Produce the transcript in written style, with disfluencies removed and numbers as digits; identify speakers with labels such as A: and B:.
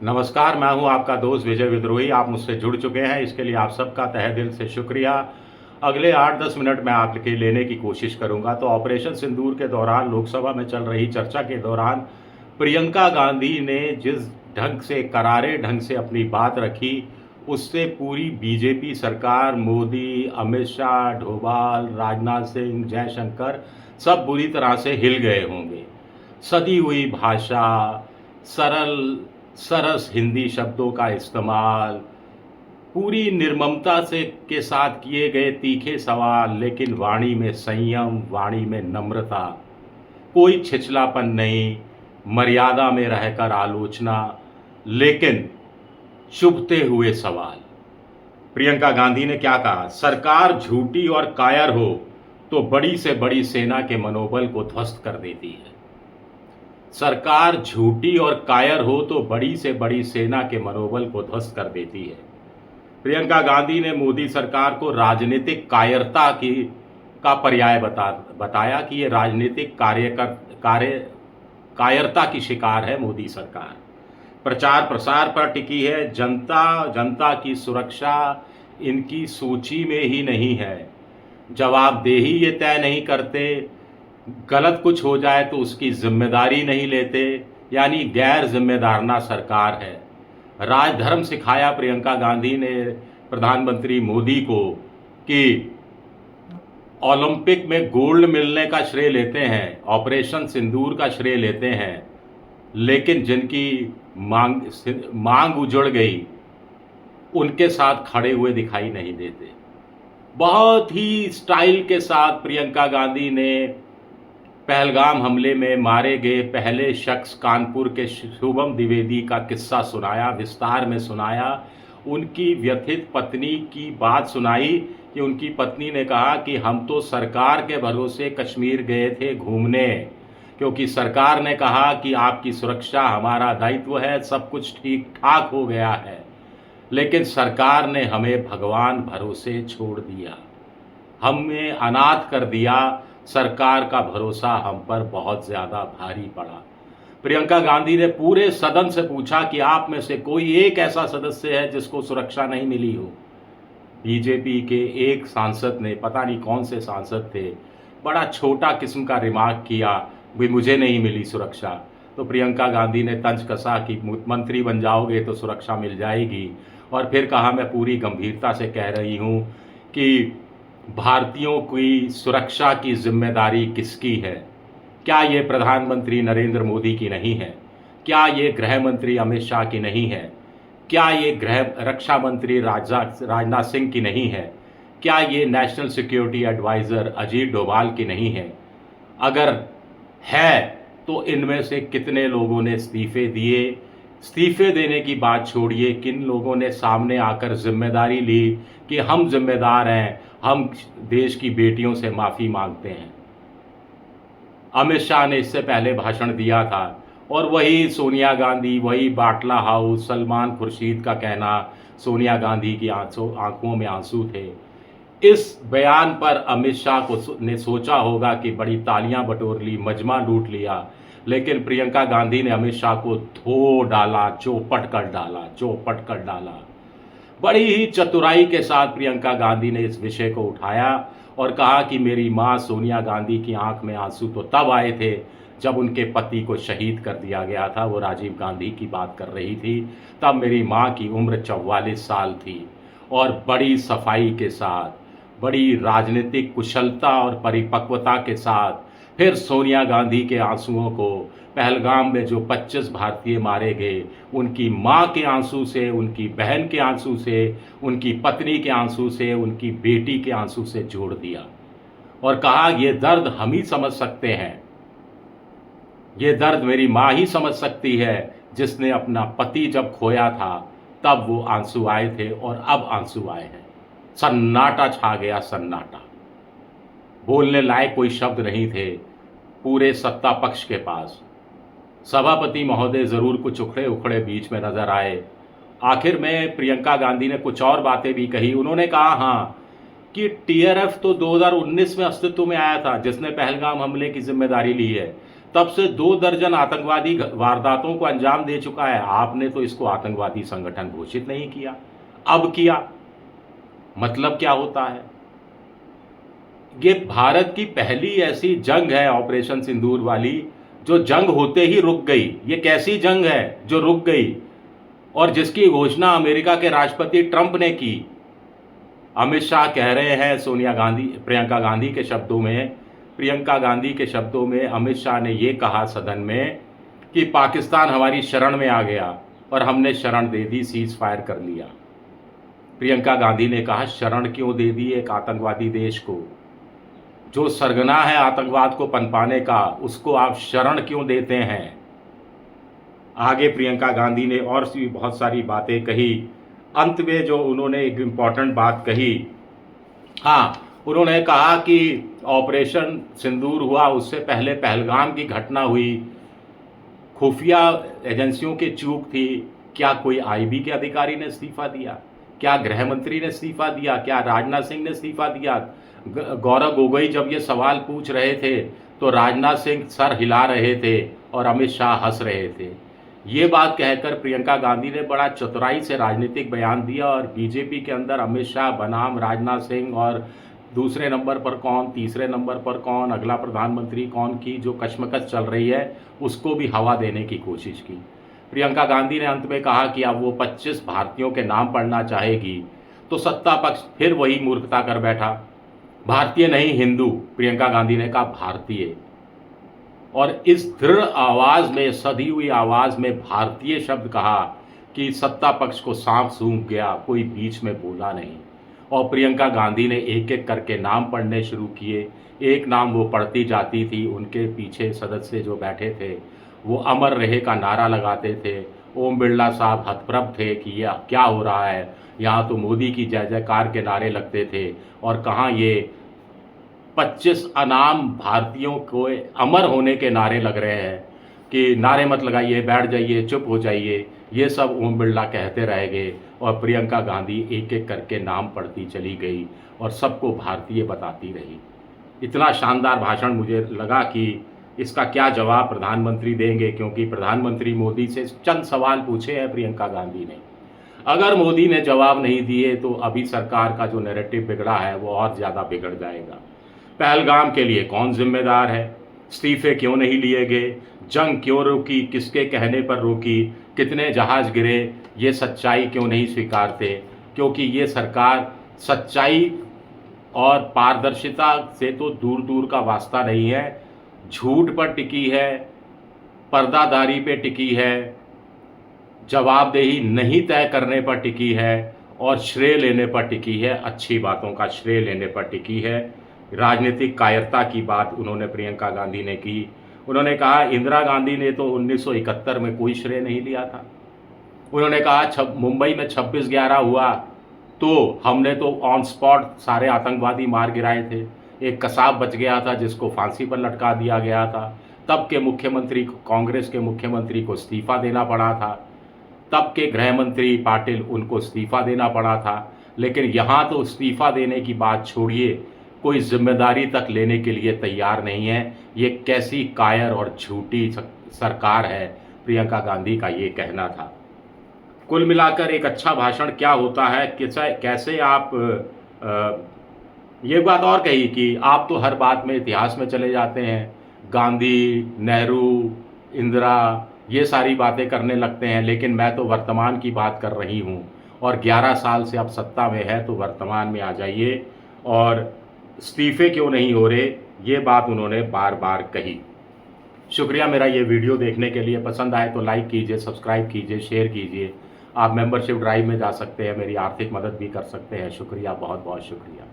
A: नमस्कार, मैं हूं आपका दोस्त विजय विद्रोही। आप मुझसे जुड़ चुके हैं, इसके लिए आप सबका तहे दिल से शुक्रिया। अगले 8-10 मिनट में आपके लेने की कोशिश करूंगा। तो ऑपरेशन सिंदूर के दौरान लोकसभा में चल रही चर्चा के दौरान प्रियंका गांधी ने जिस ढंग से, करारे ढंग से अपनी बात रखी, उससे पूरी बीजेपी सरकार, मोदी, अमित शाह, डोभाल, राजनाथ सिंह, जयशंकर सब बुरी तरह से हिल गए होंगे। सदी हुई भाषा, सरल सरस हिंदी शब्दों का इस्तेमाल, पूरी निर्ममता से के साथ किए गए तीखे सवाल, लेकिन वाणी में संयम, वाणी में नम्रता, कोई छिछलापन नहीं, मर्यादा में रहकर आलोचना, लेकिन चुभते हुए सवाल। प्रियंका गांधी ने क्या कहा? सरकार झूठी और कायर हो तो बड़ी से बड़ी सेना के मनोबल को ध्वस्त कर देती है। सरकार झूठी और कायर हो तो बड़ी से बड़ी सेना के मनोबल को ध्वस्त कर देती है। प्रियंका गांधी ने मोदी सरकार को राजनीतिक कायरता की का पर्याय बताया कि ये राजनीतिक कायरता की शिकार है मोदी सरकार। प्रचार प्रसार पर टिकी है। जनता की सुरक्षा इनकी सूची में ही नहीं है। जवाबदेही ये तय नहीं करते। गलत कुछ हो जाए तो उसकी जिम्मेदारी नहीं लेते, यानी गैर जिम्मेदाराना सरकार है। राजधर्म सिखाया प्रियंका गांधी ने प्रधानमंत्री मोदी को कि ओलंपिक में गोल्ड मिलने का श्रेय लेते हैं, ऑपरेशन सिंदूर का श्रेय लेते हैं, लेकिन जिनकी मांग उजड़ गई उनके साथ खड़े हुए दिखाई नहीं देते। बहुत ही स्टाइल के साथ प्रियंका गांधी ने पहलगाम हमले में मारे गए पहले शख्स कानपुर के शुभम द्विवेदी का किस्सा सुनाया, विस्तार में सुनाया। उनकी व्यथित पत्नी की बात सुनाई कि उनकी पत्नी ने कहा कि हम तो सरकार के भरोसे कश्मीर गए थे घूमने, क्योंकि सरकार ने कहा कि आपकी सुरक्षा हमारा दायित्व है, सब कुछ ठीक ठाक हो गया है, लेकिन सरकार ने हमें भगवान भरोसे छोड़ दिया, हमें अनाथ कर दिया। सरकार का भरोसा हम पर बहुत ज़्यादा भारी पड़ा। प्रियंका गांधी ने पूरे सदन से पूछा कि आप में से कोई एक ऐसा सदस्य है जिसको सुरक्षा नहीं मिली हो। बीजेपी के एक सांसद ने, पता नहीं कौन से सांसद थे, बड़ा छोटा किस्म का रिमार्क किया, भाई मुझे नहीं मिली सुरक्षा। तो प्रियंका गांधी ने तंज कसा कि मंत्री बन जाओगे तो सुरक्षा मिल जाएगी, और फिर कहा मैं पूरी गंभीरता से कह रही हूँ कि भारतीयों की सुरक्षा की जिम्मेदारी किसकी है? क्या ये प्रधानमंत्री नरेंद्र मोदी की नहीं है? क्या ये गृह मंत्री अमित शाह की नहीं है? क्या ये रक्षा मंत्री राजनाथ सिंह की नहीं है? क्या ये national security adviser Ajit Doval की नहीं है? अगर है तो इनमें से कितने लोगों ने इस्तीफे दिए? इस्तीफे देने की बात छोड़िए, किन लोगों ने सामने आकर जिम्मेदारी ली कि हम जिम्मेदार हैं, हम देश की बेटियों से माफ़ी मांगते हैं। अमित शाह ने इससे पहले भाषण दिया था, और वही सोनिया गांधी, वही बाटला हाउस, सलमान खुर्शीद का कहना, सोनिया गांधी की आंखों में आंसू थे। इस बयान पर अमित शाह ने सोचा होगा कि बड़ी तालियां बटोर ली, मजमा लूट लिया, लेकिन प्रियंका गांधी ने अमित शाह को धो डाला, चौपट कर डाला। बड़ी ही चतुराई के साथ प्रियंका गांधी ने इस विषय को उठाया और कहा कि मेरी मां सोनिया गांधी की आंख में आंसू तो तब आए थे जब उनके पति को शहीद कर दिया गया था। वो राजीव गांधी की बात कर रही थी। तब मेरी मां की उम्र 44 साल थी, और बड़ी सफाई के साथ, बड़ी राजनीतिक कुशलता और परिपक्वता के साथ फिर सोनिया गांधी के आंसुओं को, पहलगाम में जो 25 भारतीय मारे गए, उनकी मां के आंसू से, उनकी बहन के आंसू से, उनकी पत्नी के आंसू से, उनकी बेटी के आंसू से जोड़ दिया, और कहा ये दर्द हम ही समझ सकते हैं, ये दर्द मेरी मां ही समझ सकती है, जिसने अपना पति जब खोया था तब वो आंसू आए थे और अब आंसू आए हैं। सन्नाटा छा गया, सन्नाटा। बोलने लायक कोई शब्द नहीं थे पूरे सत्ता पक्ष के पास। सभापति महोदय जरूर कुछ उखड़े उखड़े बीच में नजर आए। आखिर में प्रियंका गांधी ने कुछ और बातें भी कही। उन्होंने कहा हाँ कि टीआरएफ तो 2019 में अस्तित्व में आया था, जिसने पहलगाम हमले की जिम्मेदारी ली है, तब से 2 दर्जन आतंकवादी वारदातों को अंजाम दे चुका है। आपने तो इसको आतंकवादी संगठन घोषित नहीं किया, अब किया। मतलब क्या होता है? ये भारत की पहली ऐसी जंग है ऑपरेशन सिंदूर वाली, जो जंग होते ही रुक गई। ये कैसी जंग है जो रुक गई और जिसकी घोषणा अमेरिका के राष्ट्रपति ट्रंप ने की? अमित शाह कह रहे हैं प्रियंका गांधी के शब्दों में अमित शाह ने ये कहा सदन में कि पाकिस्तान हमारी शरण में आ गया और हमने शरण दे दी, सीज फायर कर लिया। प्रियंका गांधी ने कहा शरण क्यों दे दी एक आतंकवादी देश को? जो सरगना है आतंकवाद को पनपाने का, उसको आप शरण क्यों देते हैं? आगे प्रियंका गांधी ने और भी बहुत सारी बातें कही। अंत में जो उन्होंने एक इम्पॉर्टेंट बात कही, हाँ, उन्होंने कहा कि ऑपरेशन सिंदूर हुआ उससे पहले पहलगाम की घटना हुई, खुफिया एजेंसियों की चूक थी। क्या कोई आईबी के अधिकारी ने इस्तीफा दिया? क्या गृह मंत्री ने इस्तीफा दिया? क्या राजनाथ सिंह ने इस्तीफा दिया? गौरव गोगोई जब ये सवाल पूछ रहे थे तो राजनाथ सिंह सर हिला रहे थे और अमित शाह हंस रहे थे। ये बात कहकर प्रियंका गांधी ने बड़ा चतुराई से राजनीतिक बयान दिया और बीजेपी के अंदर अमित शाह बनाम राजनाथ सिंह और दूसरे नंबर पर कौन, तीसरे नंबर पर कौन, अगला प्रधानमंत्री कौन की जो कश्मकश चल रही है उसको भी हवा देने की कोशिश की। प्रियंका गांधी ने अंत में कहा कि अब वो 25 भारतीयों के नाम पढ़ना चाहेगी तो सत्ता पक्ष फिर वही मूर्खता कर बैठा। भारतीय नहीं हिंदू, प्रियंका गांधी ने कहा भारतीय, और इस दृढ़ आवाज में, सधी हुई आवाज में भारतीय शब्द कहा कि सत्ता पक्ष को सांप सूंघ गया, कोई बीच में बोला नहीं। और प्रियंका गांधी ने एक एक करके नाम पढ़ने शुरू किए। एक नाम वो पढ़ती जाती थी, उनके पीछे सदस्य जो बैठे थे वो अमर रहे का नारा लगाते थे। ओम बिरला साहब हतप्रभ थे कि यह क्या हो रहा है, यहाँ तो मोदी की जय जयकार के नारे लगते थे और कहाँ ये 25 अनाम भारतीयों को अमर होने के नारे लग रहे हैं कि नारे मत लगाइए, बैठ जाइए, चुप हो जाइए। ये सब ओम बिरला कहते रह गए और प्रियंका गांधी एक एक करके नाम पढ़ती चली गई और सबको भारतीय बताती रही। इतना शानदार भाषण मुझे लगा कि इसका क्या जवाब प्रधानमंत्री देंगे, क्योंकि प्रधानमंत्री मोदी से चंद सवाल पूछे हैं प्रियंका गांधी ने। अगर मोदी ने जवाब नहीं दिए तो अभी सरकार का जो नैरेटिव बिगड़ा है वो और ज़्यादा बिगड़ जाएगा। पहलगाम के लिए कौन जिम्मेदार है? इस्तीफे क्यों नहीं लिए गए? जंग क्यों रोकी? किसके कहने पर रोकी? कितने जहाज गिरे? ये सच्चाई क्यों नहीं स्वीकारते? क्योंकि ये सरकार सच्चाई और पारदर्शिता से तो दूर दूर का वास्ता नहीं है, झूठ पर टिकी है, पर्दादारी पे टिकी है, जवाबदेही नहीं तय करने पर टिकी है और श्रेय लेने पर टिकी है, अच्छी बातों का श्रेय लेने पर टिकी है। राजनीतिक कायरता की बात उन्होंने प्रियंका गांधी ने की। उन्होंने कहा इंदिरा गांधी ने तो 1971 में कोई श्रेय नहीं लिया था। उन्होंने कहा मुंबई में 26/11 हुआ तो हमने तो ऑन स्पॉट सारे आतंकवादी मार गिराए थे, एक कसाब बच गया था जिसको फांसी पर लटका दिया गया था। तब के मुख्यमंत्री, कांग्रेस के मुख्यमंत्री को इस्तीफा देना पड़ा था, तब के गृह मंत्री पाटिल, उनको इस्तीफा देना पड़ा था। लेकिन यहाँ तो इस्तीफा देने की बात छोड़िए, कोई जिम्मेदारी तक लेने के लिए तैयार नहीं है। ये कैसी कायर और झूठी सरकार है, प्रियंका गांधी का ये कहना था। कुल मिलाकर एक अच्छा भाषण क्या होता है, कैसे आप ये बात और कही कि आप तो हर बात में इतिहास में चले जाते हैं, गांधी, नेहरू, इंदिरा, ये सारी बातें करने लगते हैं, लेकिन मैं तो वर्तमान की बात कर रही हूँ और 11 साल से आप सत्ता में है तो वर्तमान में आ जाइए। और इस्तीफे क्यों नहीं हो रहे, ये बात उन्होंने बार बार कही। शुक्रिया मेरा ये वीडियो देखने के लिए। पसंद आए तो लाइक कीजिए, सब्सक्राइब कीजिए, शेयर कीजिए। आप मेंबरशिप ड्राइव में जा सकते हैं, मेरी आर्थिक मदद भी कर सकते हैं। शुक्रिया, बहुत बहुत शुक्रिया।